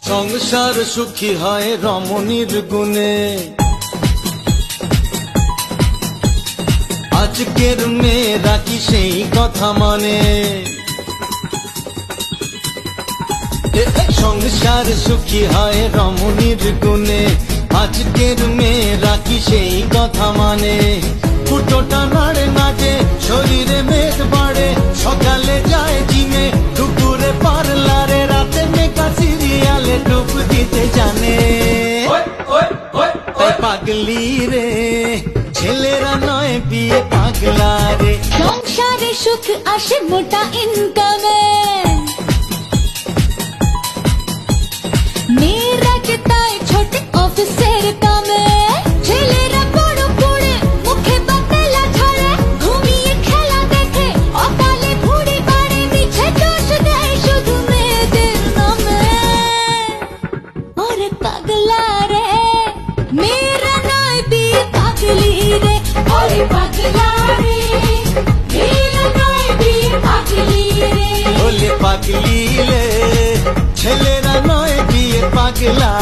সংসার সুখী হয় রমণীর গুণে, আজকের মেয়েরা কি সেই কথা মানে? সংসার সুখী হয় রমণীর গুণে, আজকের মেয়েরা কি সেই কথা মানে? ফুটোটা নাড়ে নাচে, শরীরে মেদ বাড়ে, সকালে যায় জিমে, দুপুরে পার্লারে, রাতে মেকা সিরিয়ালে ডুব দিতে জানে। তাই পাগলি রে, ছেলেরা নয় বিয়ে পাগলা রে। সংসারে সুখ আসে মোটা ইনকামে, মেয়েরা যে তাই ছোটে অফিসের কামে। ছেলেরা বড় পড়ে মুখে বাতেলা ছড়ে, ঘুমিয়ে খেলা দেখে অকালে ঘুড়ি বাড়ে, মিছে দোষ দেয় শুধু মেয়েদের নামে। ওরে পাগলা রে, মেয়েরা নয় বিয়ে পাগলি রে। ওরে পাগলা রে, মেয়েরা নয় বিয়ে পাগলি রে। বলে পাগলি রে, ছেলেরা নয় বিয়ে পাগলা